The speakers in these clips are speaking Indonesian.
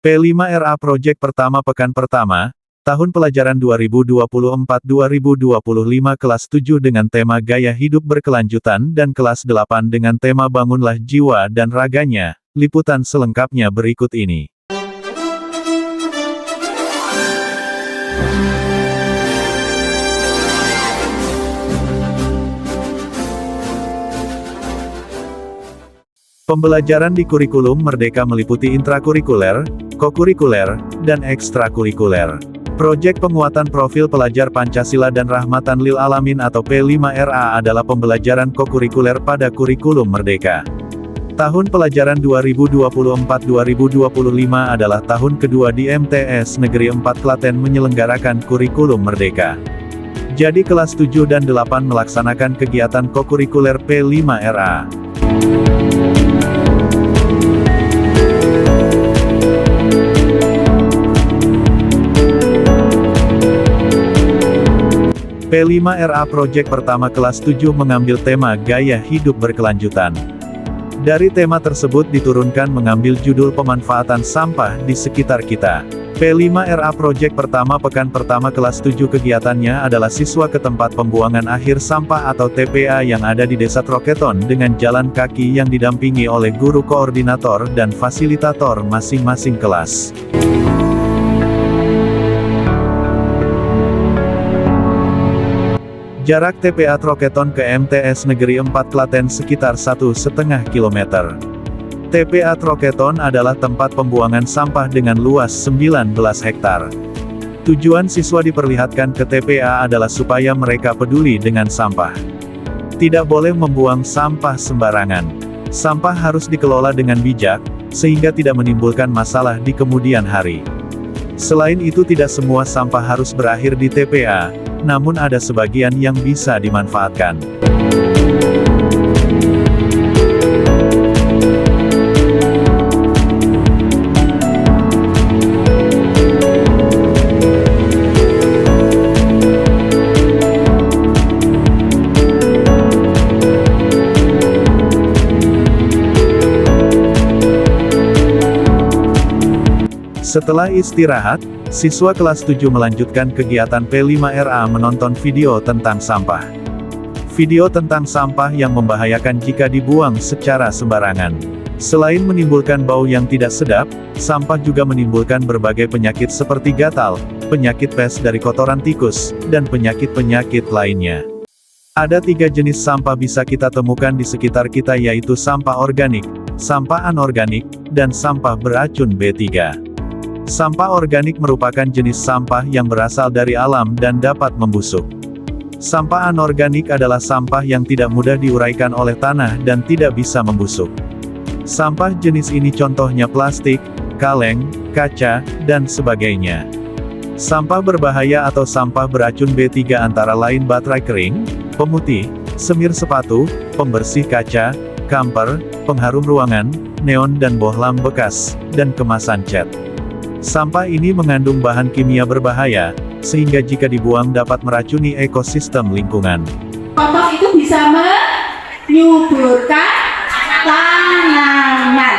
P5RA Project Pertama Pekan Pertama, Tahun Pelajaran 2024-2025 Kelas 7 dengan tema Gaya Hidup Berkelanjutan dan Kelas 8 dengan tema Bangunlah Jiwa dan Raganya. Liputan selengkapnya berikut ini. Pembelajaran di kurikulum Merdeka meliputi intrakurikuler, kokurikuler, dan ekstrakurikuler. Proyek penguatan profil pelajar Pancasila dan Rahmatan lil Alamin atau P5RA adalah pembelajaran kokurikuler pada kurikulum Merdeka. Tahun pelajaran 2024-2025 adalah tahun kedua di MTS Negeri 4 Klaten menyelenggarakan kurikulum Merdeka. Jadi kelas 7 dan 8 melaksanakan kegiatan kokurikuler P5RA. P5RA Project Pertama Kelas 7 mengambil tema Gaya Hidup Berkelanjutan. Dari tema tersebut diturunkan mengambil judul Pemanfaatan Sampah di Sekitar Kita. P5RA Project Pertama Pekan Pertama Kelas 7 kegiatannya adalah siswa ke tempat pembuangan akhir sampah atau TPA yang ada di Desa Troketon dengan jalan kaki yang didampingi oleh guru koordinator dan fasilitator masing-masing kelas. Jarak TPA Troketon ke MTS Negeri 4 Klaten sekitar 1,5 km. TPA Troketon adalah tempat pembuangan sampah dengan luas 19 hektar. Tujuan siswa diperlihatkan ke TPA adalah supaya mereka peduli dengan sampah. Tidak boleh membuang sampah sembarangan. Sampah harus dikelola dengan bijak, sehingga tidak menimbulkan masalah di kemudian hari. Selain itu tidak semua sampah harus berakhir di TPA, namun ada sebagian yang bisa dimanfaatkan. Setelah istirahat, siswa kelas 7 melanjutkan kegiatan P5RA menonton video tentang sampah. Video tentang sampah yang membahayakan jika dibuang secara sembarangan. Selain menimbulkan bau yang tidak sedap, sampah juga menimbulkan berbagai penyakit seperti gatal, penyakit pes dari kotoran tikus, dan penyakit-penyakit lainnya. Ada 3 jenis sampah bisa kita temukan di sekitar kita yaitu sampah organik, sampah anorganik, dan sampah beracun B3. Sampah organik merupakan jenis sampah yang berasal dari alam dan dapat membusuk. Sampah anorganik adalah sampah yang tidak mudah diuraikan oleh tanah dan tidak bisa membusuk. Sampah jenis ini contohnya plastik, kaleng, kaca, dan sebagainya. Sampah berbahaya atau sampah beracun B3 antara lain baterai kering, pemutih, semir sepatu, pembersih kaca, kamper, pengharum ruangan, neon dan bohlam bekas, dan kemasan cat. Sampah ini mengandung bahan kimia berbahaya, sehingga jika dibuang dapat meracuni ekosistem lingkungan. Kompos itu bisa menyuburkan tanaman.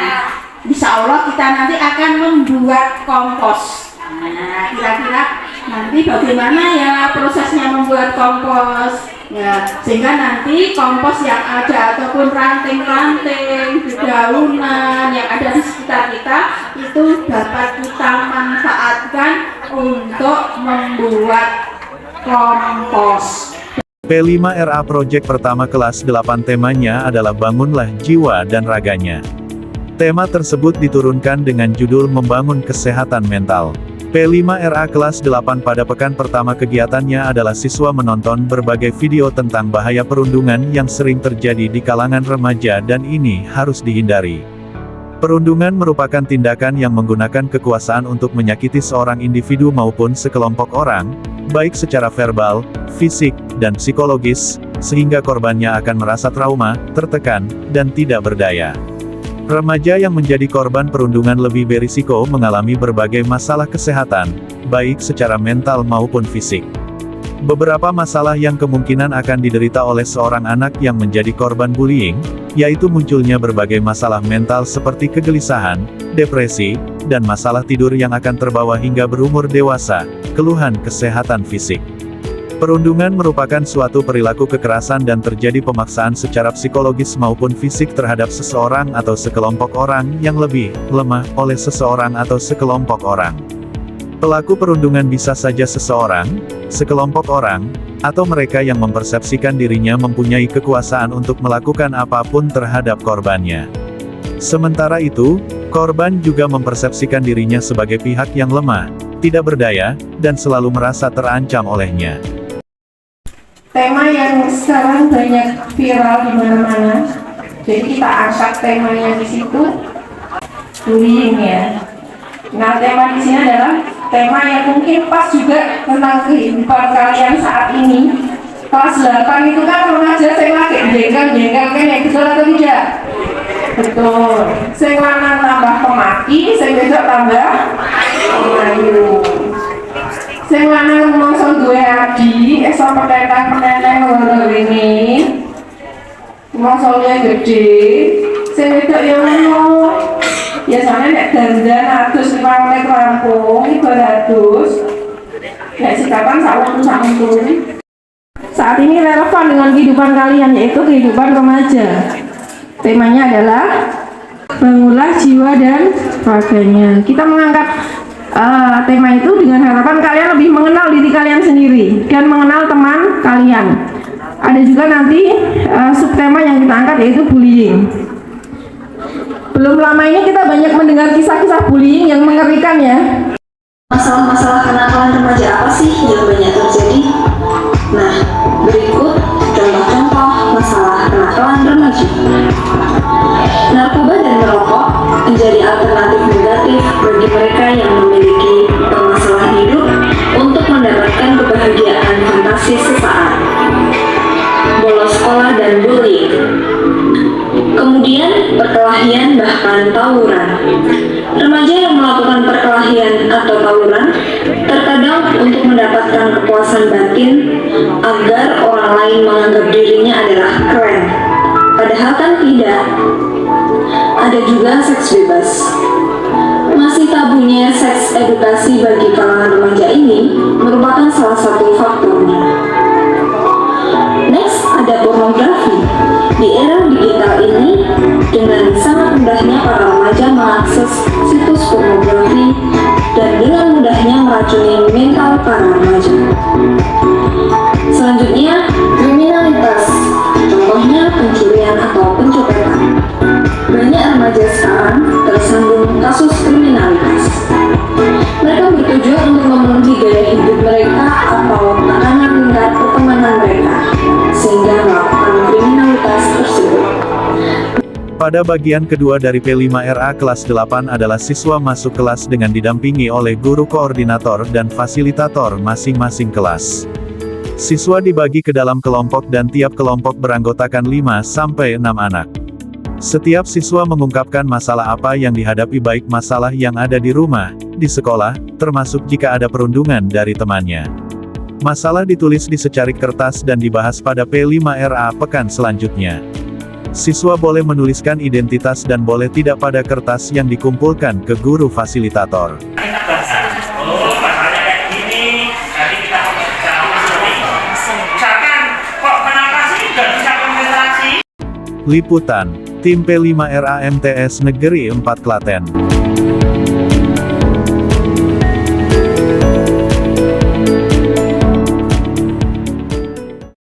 Insya Allah kita nanti akan membuat kompos. Nah, kira-kira nanti bagaimana ya prosesnya membuat kompos? Ya, sehingga nanti kompos yang ada ataupun ranting-ranting, dedaunan yang ada di sekitar kita itu dapat kita manfaatkan untuk membuat kompos. P5RA Project Pertama Kelas 8 temanya adalah Bangunlah Jiwa dan Raganya. Tema tersebut diturunkan dengan judul Membangun Kesehatan Mental. P5RA Kelas 8 pada pekan pertama kegiatannya adalah siswa menonton berbagai video tentang bahaya perundungan yang sering terjadi di kalangan remaja dan ini harus dihindari. Perundungan merupakan tindakan yang menggunakan kekuasaan untuk menyakiti seorang individu maupun sekelompok orang, baik secara verbal, fisik, dan psikologis, sehingga korbannya akan merasa trauma, tertekan, dan tidak berdaya. Remaja yang menjadi korban perundungan lebih berisiko mengalami berbagai masalah kesehatan, baik secara mental maupun fisik. Beberapa masalah yang kemungkinan akan diderita oleh seorang anak yang menjadi korban bullying, yaitu munculnya berbagai masalah mental seperti kegelisahan, depresi, dan masalah tidur yang akan terbawa hingga berumur dewasa, keluhan kesehatan fisik. Perundungan merupakan suatu perilaku kekerasan dan terjadi pemaksaan secara psikologis maupun fisik terhadap seseorang atau sekelompok orang yang lebih lemah oleh seseorang atau sekelompok orang. Pelaku perundungan bisa saja seseorang, sekelompok orang, atau mereka yang mempersepsikan dirinya mempunyai kekuasaan untuk melakukan apapun terhadap korbannya. Sementara itu, korban juga mempersepsikan dirinya sebagai pihak yang lemah, tidak berdaya, dan selalu merasa terancam olehnya. Tema yang sekarang banyak viral di mana-mana, jadi kita angkat temanya di situ, bullying ya. Nah, tema di sini adalah tema yang mungkin pas juga tentang kehidupan kalian saat ini. Kelas 8 itu kan remaja saya lagi jengkel-jengkel kan ya, betul atau tidak? Betul. Saya lanang tambah pemaki, saya besok tambah pemayu. Saya lanang ngomong duwe adi, esok petentang-petentang ngono ini. Ngomongnya gede, saya besok yang ngomong. Biasanya nek dandan 105 menit rampung, 200. Nek sikapan saung. Saat ini relevan dengan kehidupan kalian, yaitu kehidupan remaja. Temanya adalah bangunlah jiwa dan raganya. Kita mengangkat tema itu dengan harapan kalian lebih mengenal diri kalian sendiri dan mengenal teman kalian. Ada juga nanti subtema yang kita angkat yaitu bullying. Belum lama ini kita banyak mendengar kisah-kisah bullying yang mengerikan ya. Masalah-masalah kenakalan remaja apa sih yang banyak terjadi? Nah, berikut contoh-contoh masalah kenakalan remaja. Narkoba dan merokok menjadi alternatif negatif bagi mereka yang memiliki permasalahan hidup untuk mendapatkan kebahagiaan fantasi sesaat. Bolos sekolah dan bullying. Kemudian perkelahian bahkan tawuran. Remaja yang melakukan perkelahian atau tawuran terkadang untuk mendapatkan kepuasan batin agar orang lain menganggap dirinya adalah keren. Padahal kan tidak. Ada juga seks bebas. Masih tabunya seks edukasi bagi kalangan remaja ini merupakan salah satu faktornya. Next, ada pornografi. Di era digital ini, dengan sangat mudahnya para remaja mengakses situs pornografi dan dengan mudahnya meracuni mental para remaja. Selanjutnya, kriminalitas. Contohnya pencurian atau pencopetan. Banyak remaja sekarang tersandung kasus kriminalitas. Mereka bertujuan untuk memenuhi gaya hidup mereka atau tekanan tingkat pertemanan mereka, sehingga melakukan kriminalitas tersebut. Pada bagian kedua dari P5RA kelas 8 adalah siswa masuk kelas dengan didampingi oleh guru koordinator dan fasilitator masing-masing kelas. Siswa dibagi ke dalam kelompok dan tiap kelompok beranggotakan 5-6 anak. Setiap siswa mengungkapkan masalah apa yang dihadapi, baik masalah yang ada di rumah, di sekolah, termasuk jika ada perundungan dari temannya. Masalah ditulis di secarik kertas dan dibahas pada P5RA pekan selanjutnya. Siswa boleh menuliskan identitas dan boleh tidak pada kertas yang dikumpulkan ke guru fasilitator. Oh, masalahnya kayak gini, nanti kita bicara misalkan, kok kenapa sih nggak bisa konsentrasi? Liputan, Tim P5RA MTS Negeri 4 Klaten.